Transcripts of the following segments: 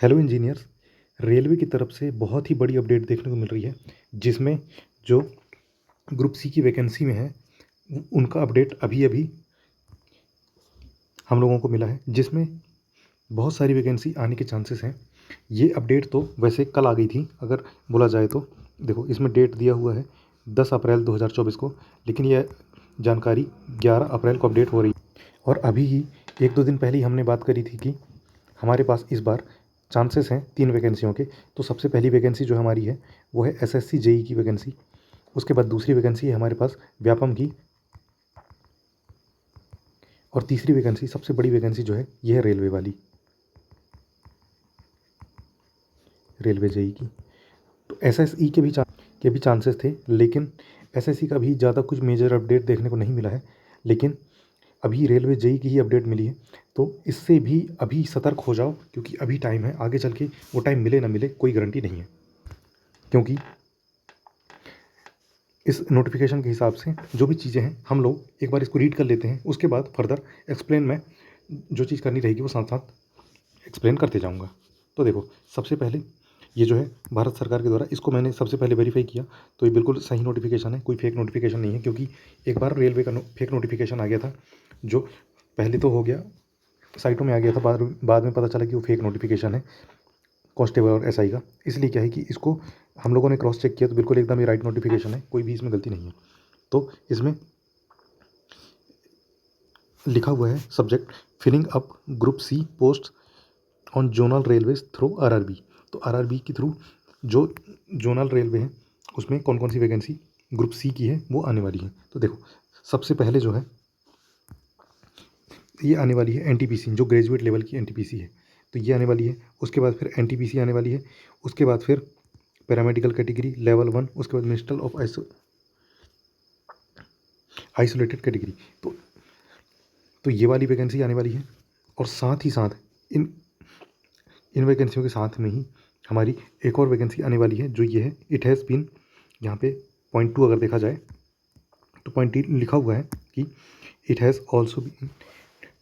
Hello engineers. Railway की तरफ से बहुत ही बड़ी अपडेट देखने को मिल रही है, जिसमें जो ग्रुप सी की वैकेंसी में है उनका अपडेट अभी अभी हम लोगों को मिला है, जिसमें बहुत सारी वैकेंसी आने के चांसेस हैं। ये अपडेट तो वैसे कल आ गई थी अगर बोला जाए तो। देखो, इसमें डेट दिया हुआ है 10 अप्रैल 2024 को, लेकिन यह जानकारी 11 अप्रैल को अपडेट हो रही है। और अभी ही 1-2 दिन पहले ही हमने बात करी थी कि हमारे पास इस बार चांसेस हैं 3 वैकेंसियों के। तो सबसे पहली वैकेंसी जो हमारी है वो है एसएससी जेई की वैकेंसी। उसके बाद दूसरी वैकेंसी है हमारे पास व्यापम की, और तीसरी वैकेंसी सबसे बड़ी वैकेंसी जो है ये है रेलवे वाली, रेलवे जेई की। तो एसएसई के भी चांसेस थे, लेकिन एसएससी का भी ज़्यादा कुछ मेजर अपडेट देखने को नहीं मिला है। लेकिन अभी रेलवे जेई की ही अपडेट मिली है, तो इससे भी अभी सतर्क हो जाओ, क्योंकि अभी टाइम है। आगे चल के वो टाइम मिले ना मिले कोई गारंटी नहीं है, क्योंकि इस नोटिफिकेशन के हिसाब से जो भी चीज़ें हैं हम लोग एक बार इसको रीड कर लेते हैं, उसके बाद फर्दर एक्सप्लेन में जो चीज़ करनी रहेगी वो साथ साथ एक्सप्लेन करते जाऊंगा। तो देखो, सबसे पहले ये जो है भारत सरकार के द्वारा, इसको मैंने सबसे पहले वेरीफाई किया, तो ये बिल्कुल सही नोटिफिकेशन है, कोई फेक नोटिफिकेशन नहीं है। क्योंकि एक बार रेलवे का फेक नोटिफिकेशन आ गया था, जो पहले तो हो गया, साइटों में आ गया था, बाद में पता चला कि वो फेक नोटिफिकेशन है कांस्टेबल और एसआई का। इसलिए क्या है कि इसको हम लोगों ने क्रॉस चेक किया, तो बिल्कुल एकदम ही राइट नोटिफिकेशन है, कोई भी इसमें गलती नहीं है। तो इसमें लिखा हुआ है subject filling up group C post on zonal railways through RRB. तो आरआरबी के थ्रू जो जोनल रेलवे है उसमें कौन कौन सी वैकेंसी ग्रुप सी की है वो आने वाली है। तो देखो, सबसे पहले जो है ये आने वाली है एनटीपीसी, जो ग्रेजुएट लेवल की एनटीपीसी है, तो ये आने वाली है। उसके बाद फिर एनटीपीसी आने वाली है। उसके बाद फिर पैरामेडिकल कैटेगरी लेवल 1। उसके बाद मिनिस्ट्रल ऑफ आइसोलेटेड कैटेगरी। तो ये वाली वैकेंसी आने वाली है। और साथ ही साथ इन इन वैकेंसियों के साथ में ही हमारी एक और वैकेंसी आने वाली है, जो ये है इट हैज़ बीन, यहाँ पे पॉइंट 2 अगर देखा जाए तो पॉइंट 2 लिखा हुआ है कि it has also been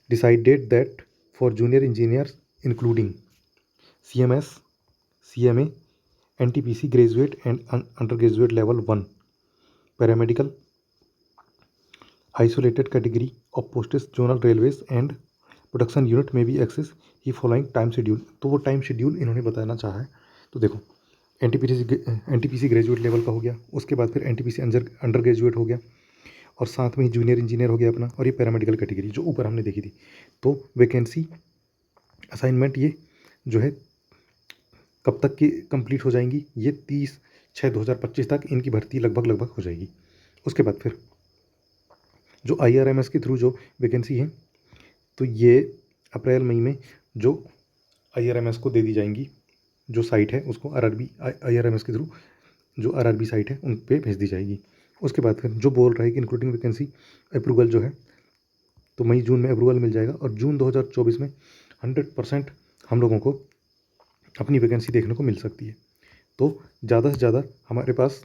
decided that for junior engineers including CMS, CMA, NTPC graduate and under graduate level 1 paramedical isolated category of posts zonal railways and production unit में भी एक्सेस ही फॉलोइंग टाइम शेड्यूल। तो वो time schedule इन्होंने बताना चाहा है। तो देखो, एनटीपीसी ग्रेजुएट लेवल का हो गया, उसके बाद फिर एनटीपीसी अंडर ग्रेजुएट हो गया, और साथ में ही जूनियर इंजीनियर हो गया अपना, और ये पैरामेडिकल कैटेगरी जो ऊपर हमने देखी थी। तो वैकेंसी असाइनमेंट ये जो है कब तक की कंप्लीट हो जाएंगी, ये 30/6/2025 तक इनकी भर्ती लगभग हो जाएगी। उसके बाद फिर जो IRMS के थ्रू जो वैकेंसी है, तो ये अप्रैल मई में जो IRMS को दे दी जाएंगी, जो साइट है उसको IRMS के थ्रू जो RRB साइट है उन पे भेज दी जाएगी। उसके बाद फिर जो बोल रहा है कि इंक्लूडिंग वैकेंसी अप्रूवल जो है, तो मई जून में अप्रूवल मिल जाएगा, और जून 2024 में 100% हम लोगों को अपनी वैकेंसी देखने को मिल सकती है। तो ज़्यादा से ज़्यादा हमारे पास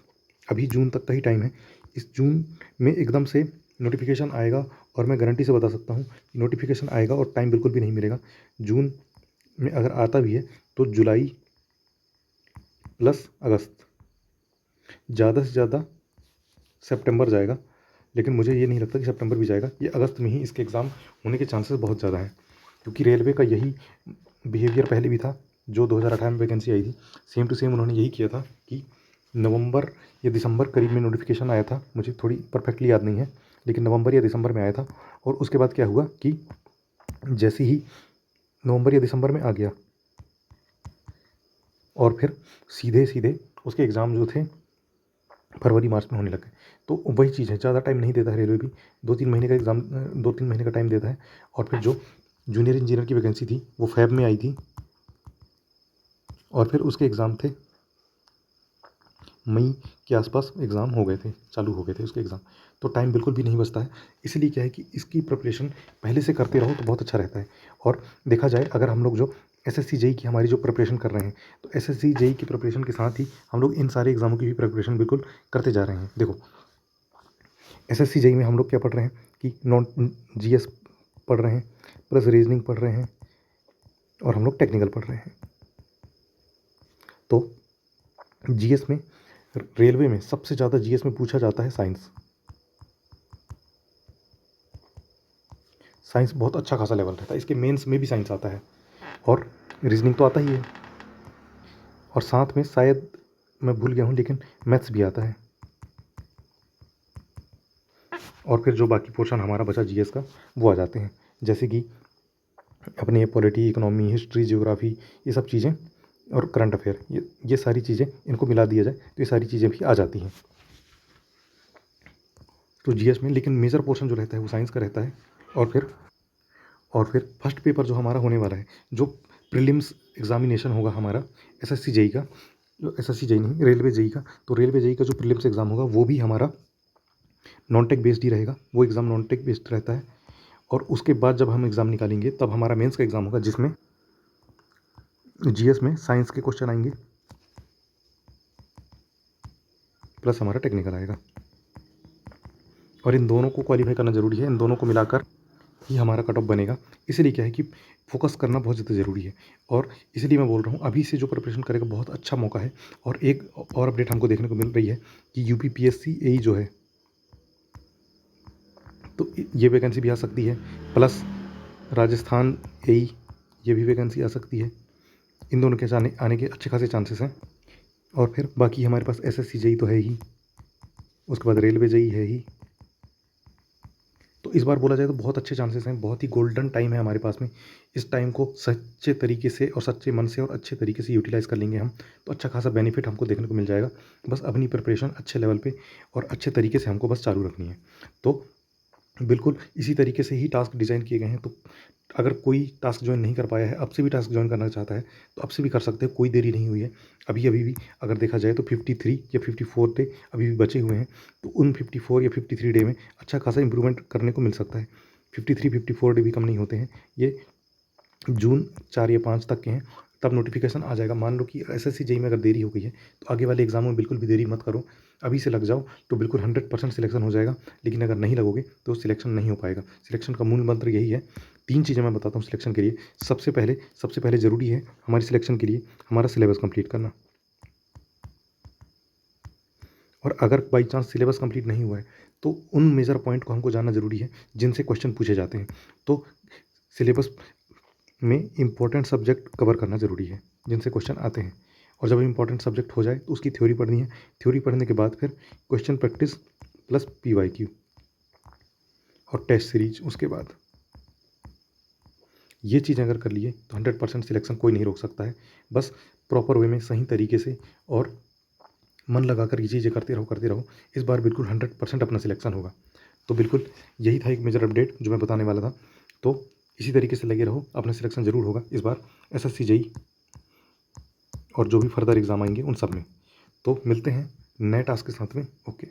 अभी जून तक का ही टाइम है। इस जून में एकदम से नोटिफिकेशन आएगा, और मैं गारंटी से बता सकता हूँ नोटिफिकेशन आएगा और टाइम बिल्कुल भी नहीं मिलेगा। जून में अगर आता भी है तो जुलाई प्लस अगस्त, ज़्यादा से ज़्यादा सितंबर जाएगा, लेकिन मुझे ये नहीं लगता कि सितंबर भी जाएगा। ये अगस्त में ही इसके एग्ज़ाम होने के चांसेस बहुत ज़्यादा हैं, क्योंकि रेलवे का यही बिहेवियर पहले भी था। जो 2018 में वैकेंसी आई थी, सेम टू सेम उन्होंने यही किया था कि नवंबर या दिसंबर करीब में नोटिफिकेशन आया था, मुझे थोड़ी परफेक्टली याद नहीं है, लेकिन नवंबर या दिसंबर में आया था। और उसके बाद क्या हुआ कि जैसे ही नवंबर या दिसंबर में आ गया, और फिर सीधे सीधे उसके एग्ज़ाम जो थे फरवरी मार्च में होने लगे। तो वही चीज़ है, ज़्यादा टाइम नहीं देता है रेलवे भी, 2-3 महीने का एग्ज़ाम, 2-3 महीने का टाइम देता है। और फिर जो जूनियर इंजीनियर की वैकेंसी थी वो फेब में आई थी, और फिर उसके एग्ज़ाम थे मई के आसपास, एग्ज़ाम हो गए थे, चालू हो गए थे उसके एग्ज़ाम। तो टाइम बिल्कुल भी नहीं बचता है। इसलिए क्या है कि इसकी प्रिपरेशन पहले से करते रहो तो बहुत अच्छा रहता है। और देखा जाए, अगर हम लोग जो एसएससी जेई की हमारी जो प्रिपरेशन कर रहे हैं, तो एसएससी जेई की प्रिपरेशन के साथ ही हम लोग इन सारे एग्ज़ामों की भी प्रिपरेशन बिल्कुल करते जा रहे हैं। देखो, एसएससी जेई में हम लोग क्या पढ़ रहे हैं कि नॉन जीएस पढ़ रहे हैं, प्लस रीजनिंग पढ़ रहे हैं, और हम लोग टेक्निकल पढ़ रहे हैं। तो जीएस में, रेलवे में सबसे ज़्यादा जीएस में पूछा जाता है साइंस। साइंस बहुत अच्छा खासा लेवल रहता है, इसके मेंस में भी साइंस आता है और रीजनिंग तो आता ही है, और साथ में शायद मैं भूल गया हूँ लेकिन मैथ्स भी आता है। और फिर जो बाकी पोर्शन हमारा बचा जीएस का वो आ जाते हैं, जैसे कि अपने पॉलिटी, इकोनॉमी, हिस्ट्री, ज्योग्राफी, ये सब चीज़ें और करंट अफेयर, ये सारी चीज़ें इनको मिला दिया जाए तो ये सारी चीज़ें भी आ जाती हैं तो जीएस में। लेकिन मेजर पोर्शन जो रहता है वो साइंस का रहता है। और फिर फर्स्ट पेपर जो हमारा होने वाला है, जो प्रीलिम्स एग्जामिनेशन होगा हमारा एसएससी जेई का, जो एसएससी जेई नहीं, रेलवे जेई का, तो रेलवे जेई का जो प्रीलिम्स एग्ज़ाम होगा वो भी हमारा नॉन टेक बेस्ड ही रहेगा। वो एग्ज़ाम नॉन टेक बेस्ड रहता है। और उसके बाद जब हम एग्ज़ाम निकालेंगे तब हमारा मेंस का एग्ज़ाम होगा, जिसमें जीएस में साइंस के क्वेश्चन आएंगे प्लस हमारा टेक्निकल आएगा। और इन दोनों को क्वालिफाई करना ज़रूरी है, इन दोनों को मिलाकर ही हमारा कट ऑफ बनेगा। इसीलिए क्या है कि फोकस करना बहुत ज़्यादा ज़रूरी है, और इसीलिए मैं बोल रहा हूँ अभी से जो प्रिपरेशन करेगा बहुत अच्छा मौका है। और एक और अपडेट हमको देखने को मिल रही है कि यूपी पीएससी एई जो है, तो ये वैकेंसी भी आ सकती है, प्लस राजस्थान एई ये भी वैकेंसी आ सकती है। इन दोनों के आने के अच्छे खासे चांसेस हैं। और फिर बाकी हमारे पास एसएससी जेई तो है ही, उसके बाद रेलवे जेई है ही। तो इस बार बोला जाए तो बहुत अच्छे चांसेस हैं, बहुत ही गोल्डन टाइम है हमारे पास में। इस टाइम को सच्चे तरीके से और सच्चे मन से और अच्छे तरीके से यूटिलाइज़ कर लेंगे हम, तो अच्छा खासा बेनिफिट हमको देखने को मिल जाएगा। बस अपनी प्रिपरेशन अच्छे लेवल पे और अच्छे तरीके से हमको बस चालू रखनी है। तो बिल्कुल इसी तरीके से ही टास्क डिज़ाइन किए गए हैं। तो अगर कोई टास्क ज्वाइन नहीं कर पाया है, अब से भी टास्क ज्वाइन करना चाहता है तो अब से भी कर सकते हैं, कोई देरी नहीं हुई है। अभी भी अगर देखा जाए तो 53 या 54 डे अभी भी बचे हुए हैं, तो उन 54 या 53 डे में अच्छा खासा इंप्रूवमेंट करने को मिल सकता है। 53-54 डे भी कम नहीं होते हैं, ये जून 4 या 5 तक के हैं, तब नोटिफिकेशन आ जाएगा। मान लो कि एसएससी जेई में अगर देरी हो गई है तो आगे वाले एग्जाम में बिल्कुल भी देरी मत करो, अभी से लग जाओ तो बिल्कुल 100% सिलेक्शन हो जाएगा। लेकिन अगर नहीं लगोगे तो सिलेक्शन नहीं हो पाएगा। सिलेक्शन का मूल मंत्र यही है। 3 चीज़ें मैं बताता हूँ सिलेक्शन के लिए। सबसे पहले ज़रूरी है हमारी सिलेक्शन के लिए हमारा सिलेबस कंप्लीट करना। और अगर बाई चांस सिलेबस कंप्लीट नहीं हुआ है तो उन मेजर पॉइंट को हमको जानना ज़रूरी है जिनसे क्वेश्चन पूछे जाते हैं। तो सिलेबस में इम्पॉर्टेंट सब्जेक्ट कवर करना ज़रूरी है जिनसे क्वेश्चन आते हैं। और जब इम्पॉर्टेंट सब्जेक्ट हो जाए तो उसकी थ्योरी पढ़नी है। थ्योरी पढ़ने के बाद फिर क्वेश्चन प्रैक्टिस प्लस पीवाईक्यू और टेस्ट सीरीज उसके बाद। ये चीज़ अगर कर लिए तो 100% सिलेक्शन कोई नहीं रोक सकता है। बस प्रॉपर वे में सही तरीके से और मन लगाकर ये चीज़ें करते रहो। इस बार बिल्कुल 100% अपना सिलेक्शन होगा। तो बिल्कुल यही था एक मेजर अपडेट जो मैं बताने वाला था। तो इसी तरीके से लगे रहो, अपना सिलेक्शन ज़रूर होगा इस बार एसएससी जेई और जो भी फर्दर एग्ज़ाम आएंगे उन सब में। तो मिलते हैं नए टास्क के साथ में। ओके।